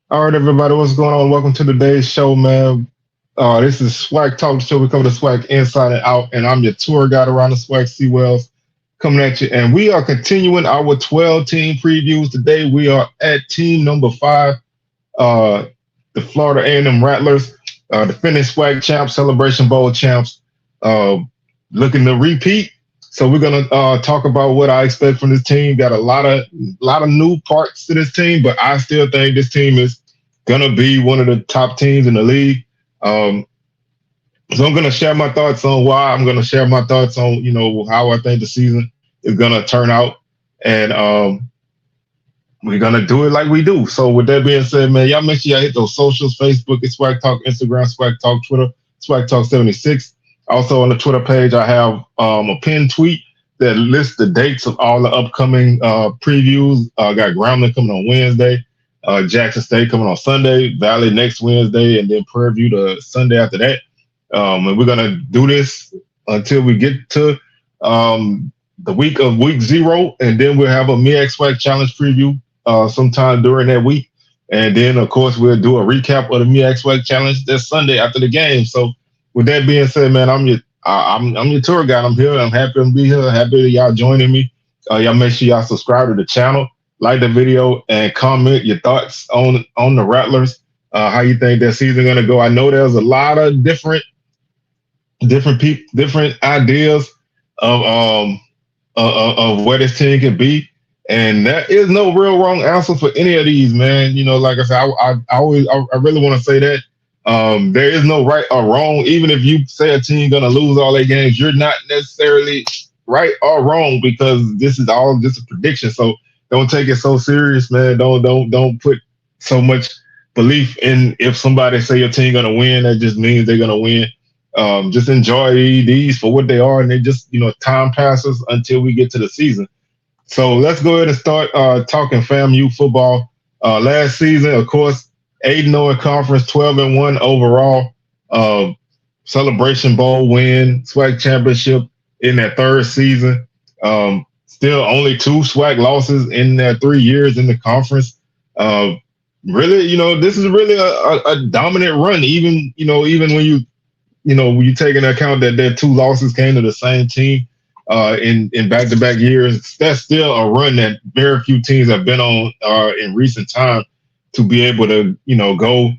All right, everybody, what's going on? Welcome to today's show, man. This is SWAC Talk Show. We cover the SWAC inside and out, and I'm your tour guide around the SWAC Sea Wells coming at you. And we are continuing our 12 team previews. Today, we are at team number 5, uh, the Florida A&M Rattlers, defending SWAC champs, Celebration Bowl champs, uh, looking to repeat. So we're gonna talk about what I expect from this team. Got a lot of new parts to this team, but I still think this team is gonna be one of the top teams in the league. Um, so I'm gonna share my thoughts on why. I'm gonna share my thoughts on how I think the season is gonna turn out, and we're gonna do it like we do. So with that being said, man, y'all make sure y'all hit those socials: Facebook, it's Swag Talk, Instagram, Swag Talk, Twitter, Swag Talk 76. Also on the Twitter page, I have a pinned tweet that lists the dates of all the upcoming previews. Got Grambling coming on Wednesday, Jackson State coming on Sunday, Valley next Wednesday, and then Prairie View the Sunday after that. And we're gonna do this until we get to the week of week 0, and then we'll have a MEAC Swag Challenge preview sometime during that week. And then, of course, we'll do a recap of the MEAC Swag Challenge this Sunday after the game. So, with that being said, man, I'm your tour guide. I'm here. I'm happy to be here. Happy that y'all joining me. Y'all make sure y'all subscribe to the channel, like the video, and comment your thoughts on the Rattlers. How you think that season gonna go? I know there's a lot of different ideas of where this team can be. And there is no real wrong answer for any of these, man. Like I said, I really want to say that there is no right or wrong. Even if you say a team gonna lose all their games, you're not necessarily right or wrong because this is all just a prediction. So don't take it so serious, man. Don't put so much belief in if somebody say your team gonna win. That just means they're gonna win. Just enjoy these for what they are, and they just time passes until we get to the season. So let's go ahead and start talking FAMU football. Last season, of course, 8-0 in conference, 12-1 overall. Celebration Bowl win, SWAC championship in that third season. Still only 2 SWAC losses in their 3 years in the conference. Really, this is really a dominant run. Even when you take into account that their 2 losses came to the same team. In back-to-back years, that's still a run that very few teams have been on in recent time to be able to, go,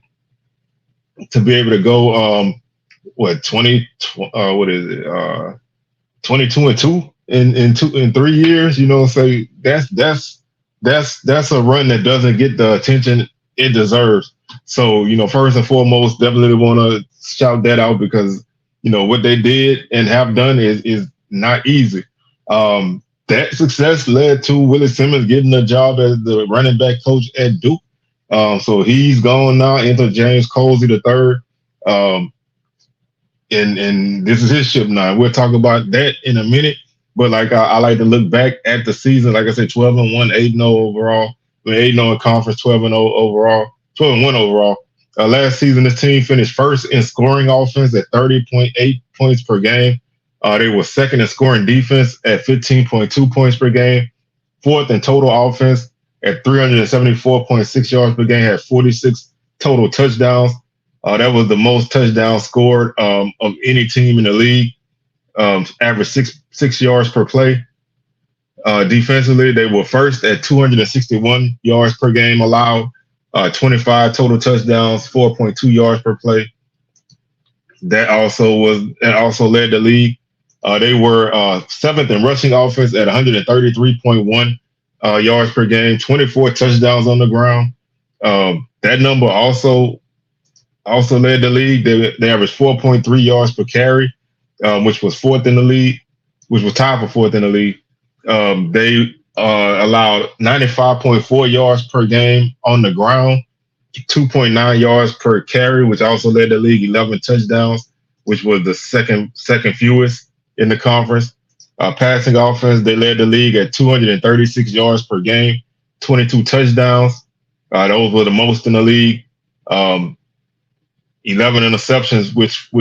what 20, what is it, 22-2 in 3 years. So that's a run that doesn't get the attention it deserves. So first and foremost, definitely want to shout that out because what they did and have done is not easy. That success led to Willie Simmons getting a job as the running back coach at Duke. So he's gone now into James Colsey III. And this is his ship now. We'll talk about that in a minute. But like I like to look back at the season. Like I said, 12-1, 8-0 overall. 8-0 in conference, 12-0 overall, 12-1 overall. Last season, this team finished first in scoring offense at 30.8 points per game. They were second in scoring defense at 15.2 points per game, fourth in total offense at 374.6 yards per game, had 46 total touchdowns. That was the most touchdowns scored of any team in the league, average six yards per play. Defensively, they were first at 261 yards per game allowed, 25 total touchdowns, 4.2 yards per play. That also led the league. They were seventh in rushing offense at 133.1 yards per game, 24 touchdowns on the ground. That number also led the league. They averaged 4.3 yards per carry, which was fourth in the league, which was tied for fourth in the league. They allowed 95.4 yards per game on the ground, 2.9 yards per carry, which also led the league, 11 touchdowns, which was the second fewest in the conference. Passing offense, they led the league at 236 yards per game, 22 touchdowns. Those were the most in the league. 11 interceptions, which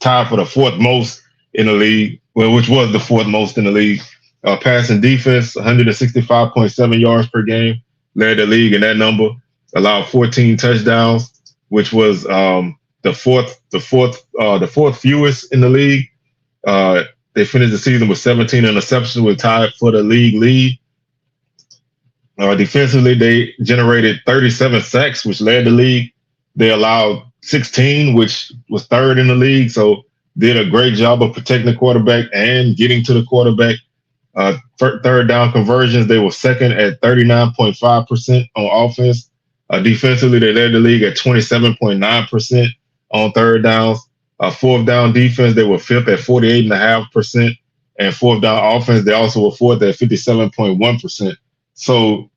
tied for the fourth most in the league, which was the fourth most in the league. Passing defense, 165.7 yards per game, led the league in that number. allowed 14 touchdowns, which was the fourth fewest in the league. They finished the season with 17 interceptions, with tied for the league lead. Defensively, they generated 37 sacks, which led the league. They allowed 16, which was third in the league. So did a great job of protecting the quarterback and getting to the quarterback. Third down conversions, they were second at 39.5% on offense. Defensively, they led the league at 27.9% on third downs. Fourth down defense, they were fifth at 48.5%. And fourth down offense, they also were fourth at 57.1%. So,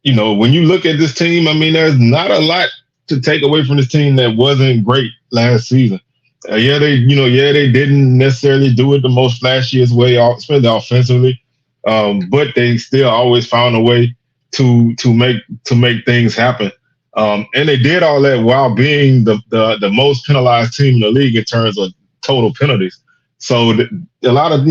when you look at this team, I mean, there's not a lot to take away from this team that wasn't great last season. They didn't necessarily do it the most flashiest way, especially offensively, but they still always found a way to make things happen. And they did all that while being the most penalized team in the league in terms of total penalties. So a lot of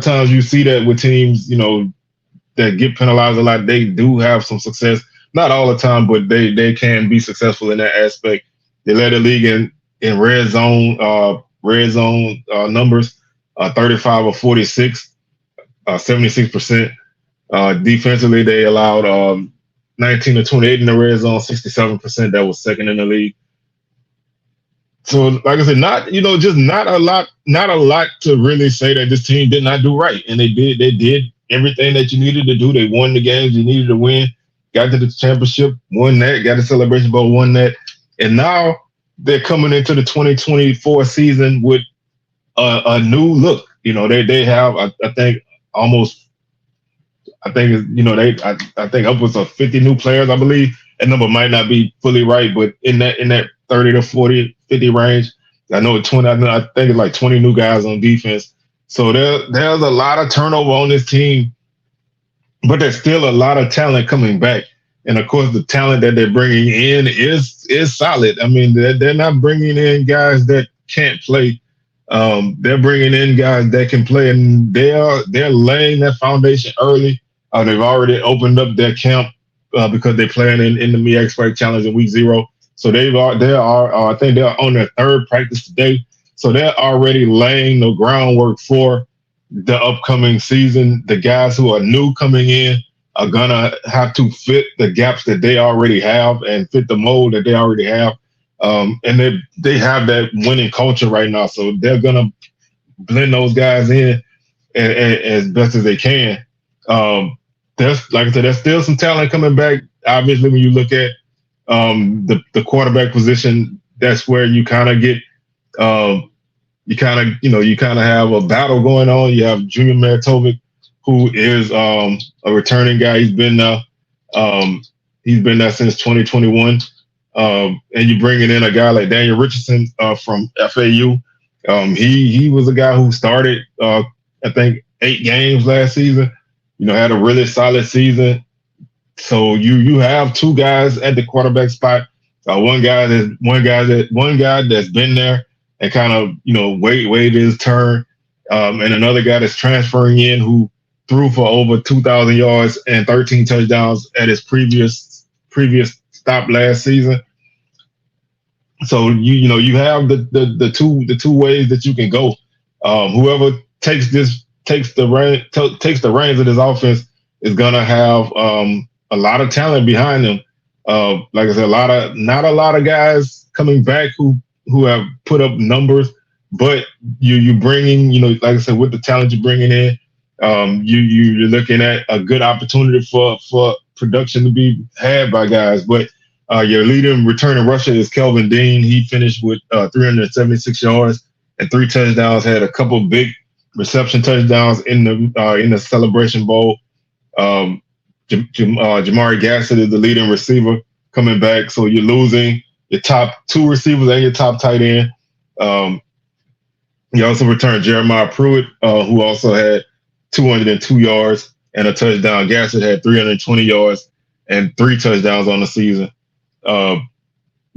times you see that with teams, that get penalized a lot, they do have some success. Not all the time, but they can be successful in that aspect. They led the league in red zone numbers, 35 or 46, 76%. Defensively, they allowed 19 to 28 in the red zone, 67%. That was second in the league. So, like I said, just not a lot to really say that this team did not do right, and they did everything that you needed to do. They won the games you needed to win, got to the championship, won that, got the Celebration Bowl, won that, and now they're coming into the 2024 season with a new look. They have, I think, upwards of 50 new players, I believe. That number might not be fully right, but in that 30 to 40, 50 range. I know 20. I think it's like 20 new guys on defense. So there's a lot of turnover on this team, but there's still a lot of talent coming back. And of course, the talent that they're bringing in is solid. I mean, they're not bringing in guys that can't play. They're bringing in guys that can play, and they're laying that foundation early. They've already opened up their camp because they're playing in the Me Expert Challenge in week 0. So I think they're on their third practice today. So they're already laying the groundwork for the upcoming season. The guys who are new coming in are gonna have to fit the gaps that they already have and fit the mold that they already have. And they have that winning culture right now. So they're gonna blend those guys in as best as they can. There's, like I said, there's still some talent coming back. Obviously, when you look at the quarterback position, that's where you kind of get you kind of have a battle going on. You have Junior Maritovic, who is a returning guy. He's been there since 2021. And you're bringing in a guy like Daniel Richardson from FAU. He was a guy who started, I think, 8 games last season. Had a really solid season. So you have 2 guys at the quarterback spot. One guy that's been there and kind of waited his turn, and another guy that's transferring in who threw for over 2,000 yards and 13 touchdowns at his previous stop last season. So you have the two ways that you can go. Whoever takes the reins of this offense is gonna have a lot of talent behind them. Like I said, not a lot of guys coming back who have put up numbers, but you bringing, like I said, with the talent you're bringing in, you're looking at a good opportunity for production to be had by guys. But your leading returning rusher is Kelvin Dean. He finished with 376 yards and 3 touchdowns. Had a couple big reception touchdowns in the Celebration Bowl. Jamari Gassett is the leading receiver coming back. So you're losing your top 2 receivers and your top tight end. You also returned Jeremiah Pruitt, who also had 202 yards and a touchdown. Gassett had 320 yards and 3 touchdowns on the season.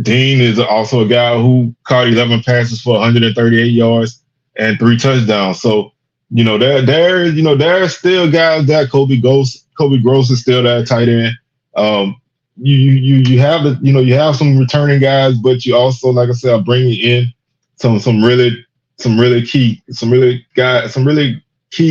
Dean is also a guy who caught 11 passes for 138 yards and 3 touchdowns. So, there are still guys that Kobe Gross is still that tight end. you have you have some returning guys, but you also, like I said, are bringing in some really some really key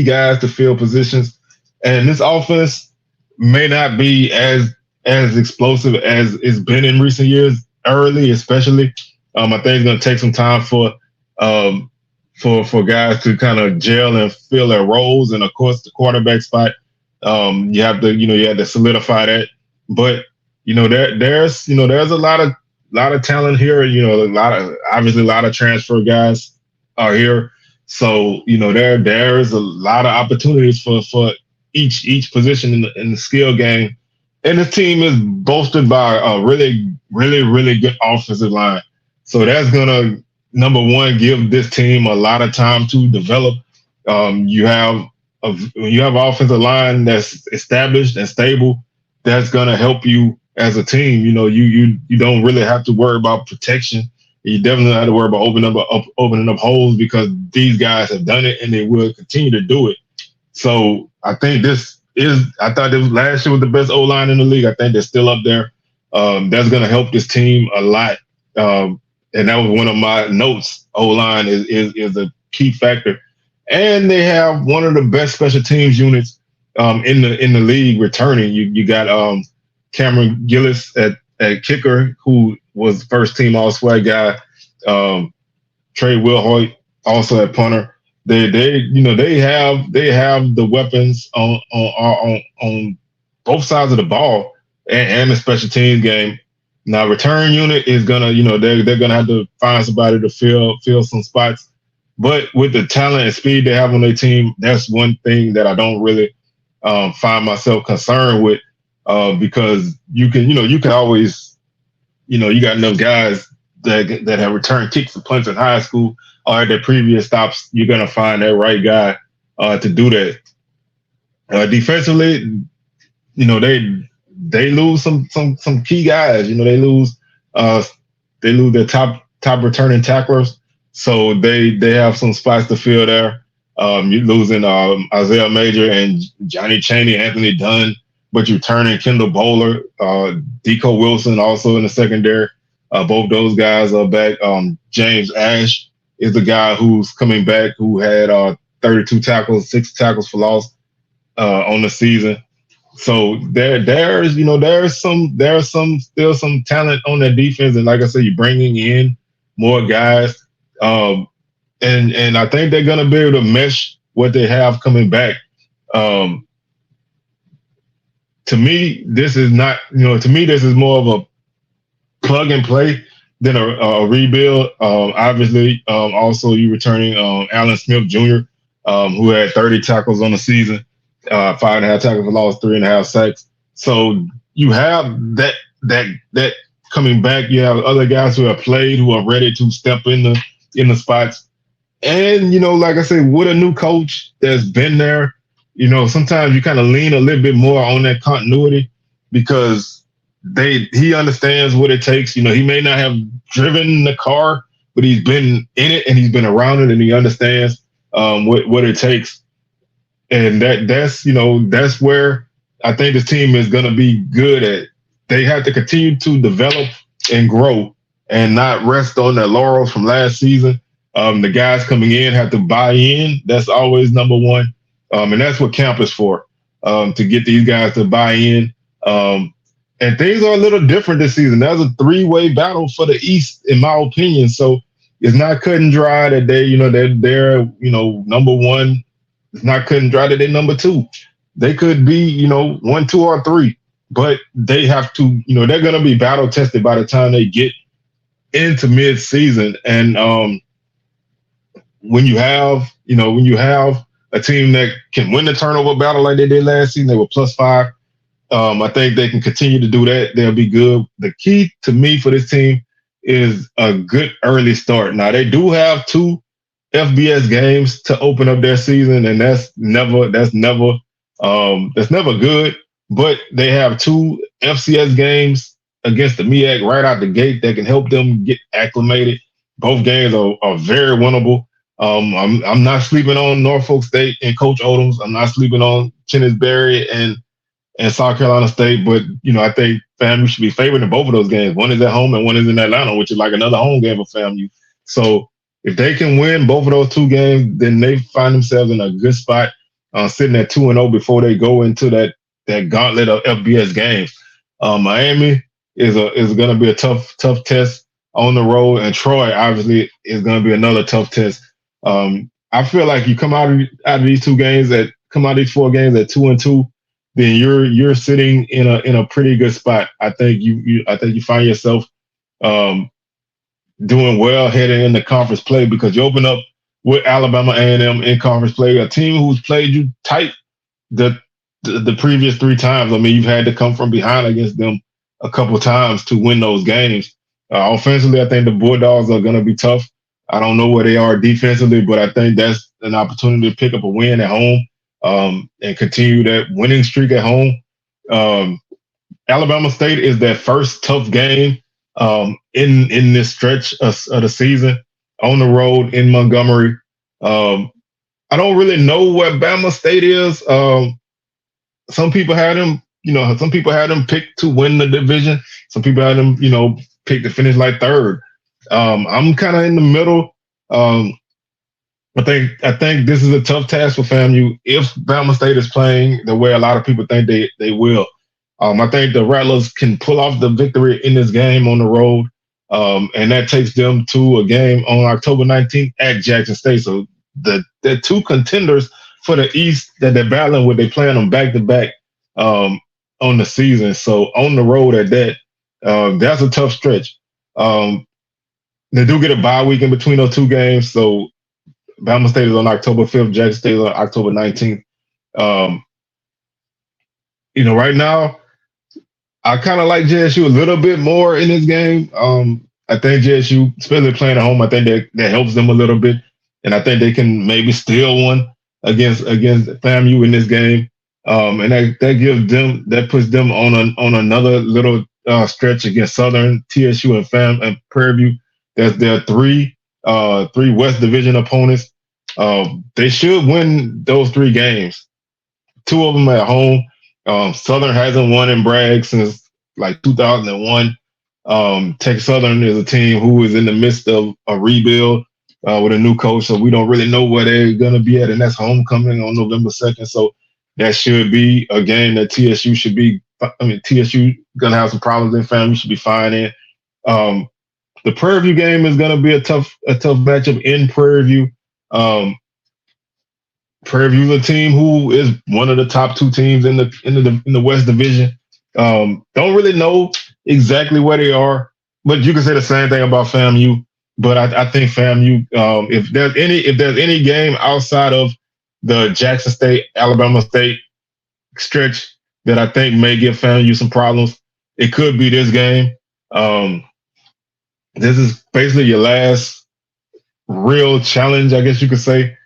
guys to fill positions. And this offense may not be as explosive as it's been in recent years. Early, especially, I think it's going to take some time um, for guys to kind of gel and fill their roles. And of course, the quarterback spot, you have to solidify that. But there's a lot of talent here. A lot of transfer guys are here. So there's a lot of opportunities for each position in the skill game. And the team is bolstered by a really good offensive line. So that's gonna, number one, give this team a lot of time to develop. You have you have an offensive line that's established and stable. That's gonna help you as a team. You don't really have to worry about protection. You definitely don't have to worry about opening up holes, because these guys have done it and they will continue to do it. So I think I thought this last year was the best O line in the league. I think they're still up there. That's going to help this team a lot. And that was one of my notes. O line is a key factor, and they have one of the best special teams units in the league returning. You got Cameron Gillis at kicker, who was first team All SWAC guy. Trey Wilhoit also at punter. They have the weapons on both sides of the ball, and the special teams game. Now, return unit is gonna, they're gonna have to find somebody to fill some spots. But with the talent and speed they have on their team, that's one thing that I don't really find myself concerned with, because you can always, you got enough guys that have returned kicks and punts in high school or at their previous stops. You're gonna find that right guy to do that. Defensively, they lose some key guys. They lose their top returning tacklers, so they have some spots to fill there. You're losing Isaiah Major and Johnny Chaney, Anthony Dunn, but you're turning Kendall Bowler, Deco Wilson also in the secondary. Both those guys are back. James Ash is the guy who's coming back, who had 32 tackles, 6 tackles for loss on the season. So there's still some talent on that defense, and like I said, you're bringing in more guys, and I think they're gonna be able to mesh what they have coming back. To me, this is not, this is more of a plug and play than a rebuild. Obviously, also you returning Alan Smith Jr., who had 30 tackles on the season, 5.5 tackles for loss, 3.5 sacks. So you have that coming back. You have other guys who have played, who are ready to step in the spots. And like I said, with a new coach that's been there, sometimes you kind of lean a little bit more on that continuity, because he understands what it takes. He may not have driven the car, but he's been in it and he's been around it, and he understands what it takes. And that's where I think this team is going to be good at. They have to continue to develop and grow, and not rest on their laurels from last season. The guys coming in have to buy in. That's always number one. And that's what camp is for, to get these guys to buy in. And things are a little different this season. That's a 3-way battle for the East, in my opinion. So it's not cut and dry that they're number one. It's not cut and dry that they're number 2. They could be, 1, 2, or 3, but they have to, they're going to be battle tested by the time they get into mid-season. And when you have a team that can win the turnover battle like they did last season, they were +5. I think they can continue to do that. They'll be good. The key to me for this team is a good early start. Now, they do have 2 FBS games to open up their season, and that's never good. But they have 2 FCS games against the MEAC right out the gate that can help them get acclimated. Both games are very winnable. I'm not sleeping on Norfolk State and Coach Odoms. I'm not sleeping on Chennis Berry and South Carolina State. But I think FAMU should be favored in both of those games. One is at home and one is in Atlanta, which is like another home game for FAMU. So if they can win both of those two games, then they find themselves in a good spot, sitting at 2-0 before they go into that gauntlet of FBS games. Miami is going to be a tough test on the road, and Troy obviously is going to be another tough test. I feel like you come out of these 4 games at 2-2, then you're sitting in a pretty good spot. I think you find yourself doing well heading into conference play, because you open up with Alabama A&M in conference play, a team who's played you tight the previous 3 times. I mean, you've had to come from behind against them a couple of times to win those games. Offensively, I think the Bulldogs are going to be tough. I don't know where they are defensively, but I think that's an opportunity to pick up a win at home, and continue that winning streak at home. Alabama State is their first tough game in this stretch of the season, on the road in Montgomery. I don't really know what Bama State is. Some people had them, picked to win the division. Some people had them, picked to finish like 3rd. I'm kind of in the middle. I think this is a tough task for FAMU if Bama State is playing the way a lot of people think they will. I think the Rattlers can pull off the victory in this game on the road, and that takes them to a game on October 19th at Jackson State. So the 2 contenders for the East that they're battling with, they playing them back-to-back on the season. So on the road at that, that's a tough stretch. They do get a bye week in between those 2 games. So Bama State is on October 5th, Jackson State is on October 19th. Right now, I kind of like JSU a little bit more in this game. I think JSU, especially playing at home, I think that helps them a little bit. And I think they can maybe steal one against FAMU in this game. And that puts them on another little stretch against Southern, TSU, and Prairie View. There are 3 West Division opponents. They should win those 3 games. 2 of them at home. Southern hasn't won in Bragg since like 2001. Texas Southern is a team who is in the midst of a rebuild with a new coach, so we don't really know where they're going to be at, and that's homecoming on November 2nd. So that should be a game that TSU should be. TSU going to have some problems in FAMU, should be fine in. The Prairie View game is going to be a tough matchup in Prairie View. Prairie View is a team who is one of the top 2 teams in the West Division. Don't really know exactly where they are, but you can say the same thing about FAMU. But I think FAMU, if there's any game outside of the Jackson State, Alabama State stretch that I think may give FAMU some problems, it could be this game. This is basically your last real challenge, I guess you could say,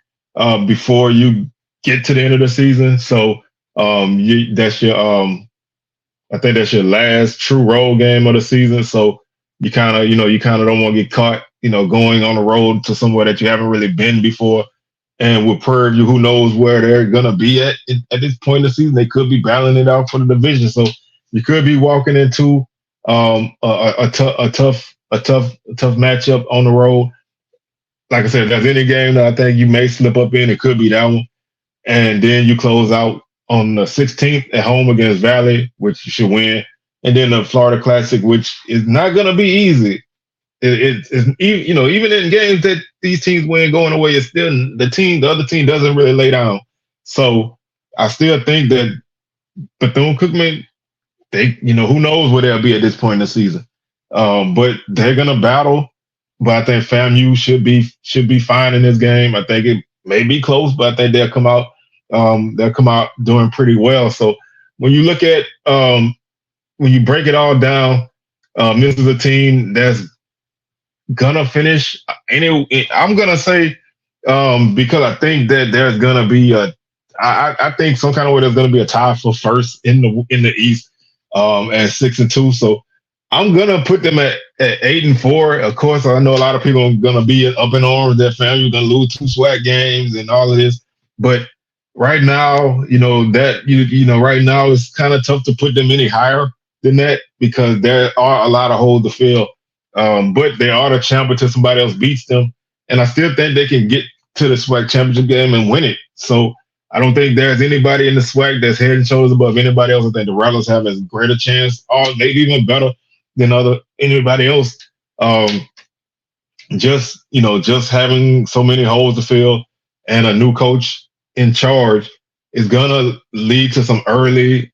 before you get to the end of the season. So I think that's your last true road game of the season. So you kind of don't want to get caught, going on the road to somewhere that you haven't really been before. And with Prairie View, who knows where they're gonna be at this point in the season? They could be battling it out for the division. So you could be walking into a tough matchup on the road. Like I said, if there's any game that I think you may slip up in, it could be that one. And then you close out on the 16th at home against Valley, which you should win. And then the Florida Classic, which is not going to be easy. It's even in games that these teams win going away, it's still the other team doesn't really lay down. So I still think that Bethune-Cookman, who knows where they'll be at this point in the season. But they're going to battle. But I think FAMU should be fine in this game. I think it may be close, but I think they'll come out doing pretty well. So when you look at when you break it all down, this is a team that's gonna finish. I'm gonna say because I think that there's gonna be I think some kind of way there's gonna be a tie for first in the East at 6-2. So I'm gonna put them at 8-4. Of course, I know a lot of people are gonna be up in arms that FAMU gonna lose 2 SWAC games and all of this. But right now, right now it's kind of tough to put them any higher than that because there are a lot of holes to fill. But they are the champ until somebody else beats them. And I still think they can get to the SWAC championship game and win it. So I don't think there's anybody in the SWAC that's head and shoulders above anybody else. I think the Rattlers have as great a chance, or maybe even better than anybody else. Um, just having so many holes to fill and a new coach in charge is gonna lead to some early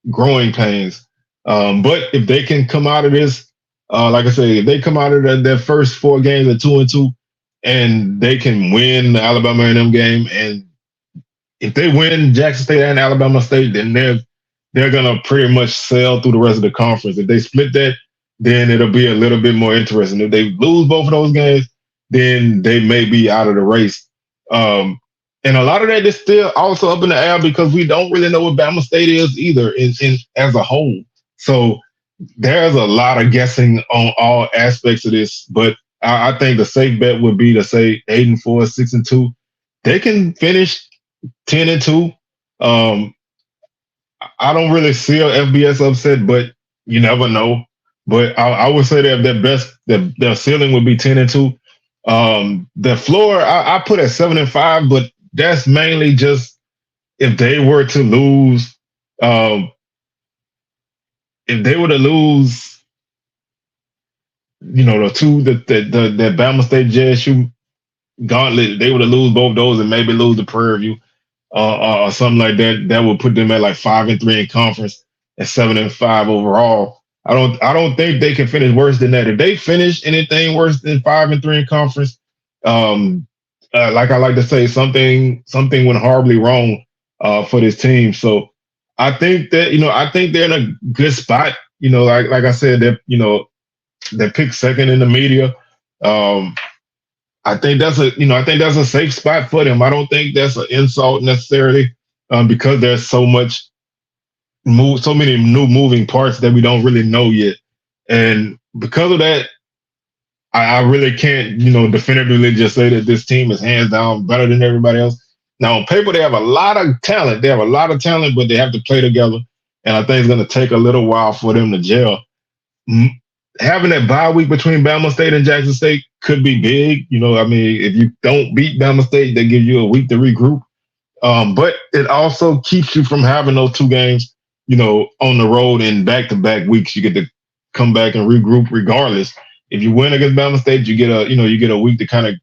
growing pains. But if they can come out of this, like I say, if they come out of their first 4 games at 2-2, and they can win the Alabama A&M game, and if they win Jackson State and Alabama State, then they're gonna pretty much sail through the rest of the conference. If they split that, then it'll be a little bit more interesting. If they lose both of those games, then they may be out of the race. And a lot of that is still also up in the air because we don't really know what Bama State is either in as a whole. So there's a lot of guessing on all aspects of this. But I think the safe bet would be to say 8-4, 6-2. They can finish 10-2. I don't really see a FBS upset, but you never know. But I would say that their ceiling would be 10-2. The floor I put at 7-5, but that's mainly just if they were to lose. If they were to lose, the Bama State JSU gauntlet, they were to lose both those and maybe lose the Prairie View or something like that. That would put them at like 5-3 in conference and 7-5 overall. I don't think they can finish worse than that. If they finish anything worse than 5-3 in conference, like I like to say, something went horribly wrong for this team. So I think that I think they're in a good spot. Like I said, they're picked second in the media. I think that's a safe spot for them. I don't think that's an insult necessarily because there's so many new moving parts that we don't really know yet. And because of that, I really can't, definitively just say that this team is hands down better than everybody else. Now, on paper, they have a lot of talent. But they have to play together. And I think it's going to take a little while for them to gel. Having that bye week between Bama State and Jackson State could be big. If you don't beat Bama State, they give you a week to regroup. But it also keeps you from having those 2 games, on the road in back-to-back weeks. You get to come back and regroup regardless. If you win against Bama State, you get a week to kind of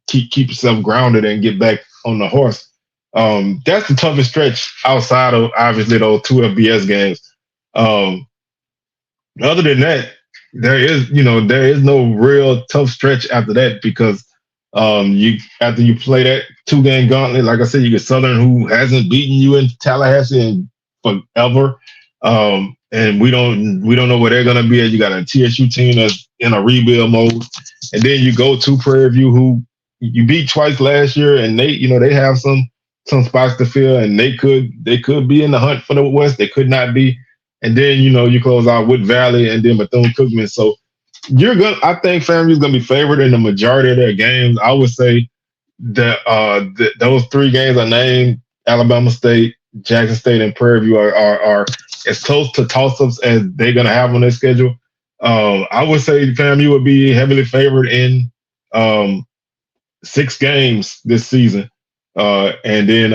keep yourself grounded and get back on the horse. That's the toughest stretch outside of obviously those 2 FBS games. Other than that, there is no real tough stretch after that because after you play that 2-game gauntlet, like I said, you get Southern, who hasn't beaten you in Tallahassee in forever. And we don't know where they're gonna be at. You got a TSU team that's in a rebuild mode, and then you go to Prairie View, who you beat twice last year, and they have some spots to fill, and they could be in the hunt for the West. They could not be, and then you close out Wood Valley and then Bethune-Cookman. So I think FAMU's gonna be favored in the majority of their games. I would say that those 3 games I named, Alabama State, Jackson State, and Prairie View are as close to toss-ups as they're going to have on their schedule. I would say FAMU would be heavily favored in 6 games this season. And then,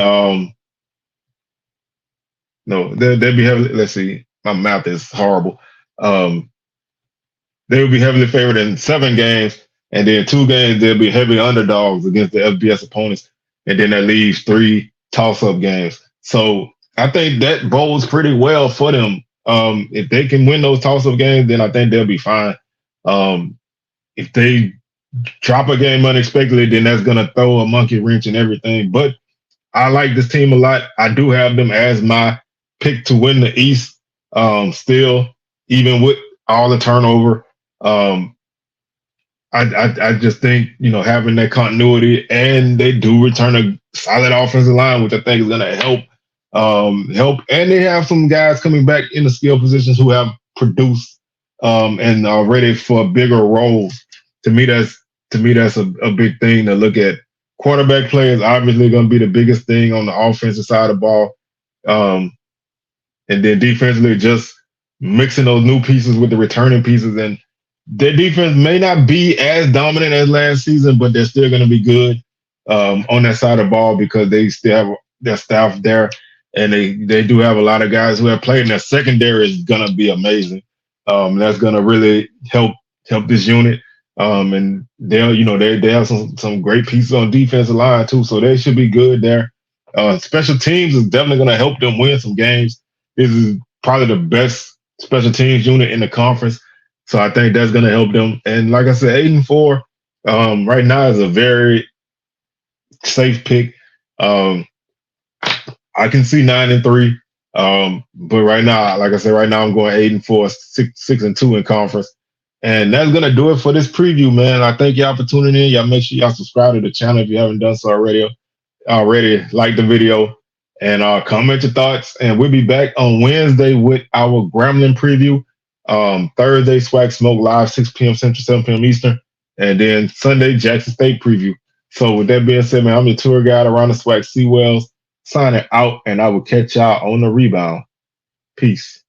no, they'd be heavily, let's see, my math is horrible. They would be heavily favored in 7 games, and then 2 games, they'll be heavy underdogs against the FBS opponents. And then that leaves 3 toss-up games. So I think that bodes pretty well for them. If they can win those toss-up games, then I think they'll be fine. If they drop a game unexpectedly, then that's going to throw a monkey wrench and everything. But I like this team a lot. I do have them as my pick to win the East still, even with all the turnover. I just think, having that continuity, and they do return a solid offensive line, which I think is going to help. And they have some guys coming back in the skill positions who have produced and are ready for bigger roles. To me, that's a big thing to look at. Quarterback play is obviously going to be the biggest thing on the offensive side of the ball. And then defensively, just mixing those new pieces with the returning pieces, and their defense may not be as dominant as last season, but they're still going to be good on that side of the ball because they still have their staff there, and they do have a lot of guys who have played. And their secondary is going to be amazing. That's going to really help this unit. And they have some great pieces on defensive line too, so they should be good there. Special teams is definitely going to help them win some games. This is probably the best special teams unit in the conference. So I think that's going to help them. And like I said, 8-4 right now is a very safe pick. I can see 9-3, but right now, like I said, right now I'm going 8-4, 6-2 in conference. And that's going to do it for this preview, man. I thank y'all for tuning in. Y'all make sure y'all subscribe to the channel if you haven't done so already. Like the video and comment your thoughts. And we'll be back on Wednesday with our Grambling preview. Thursday, SWAC Smoke Live, 6 p.m. Central, 7 p.m. Eastern. And then Sunday, Jackson State preview. So with that being said, man, I'm your tour guide around the SWAC Seawells, signing out, and I will catch y'all on the rebound. Peace.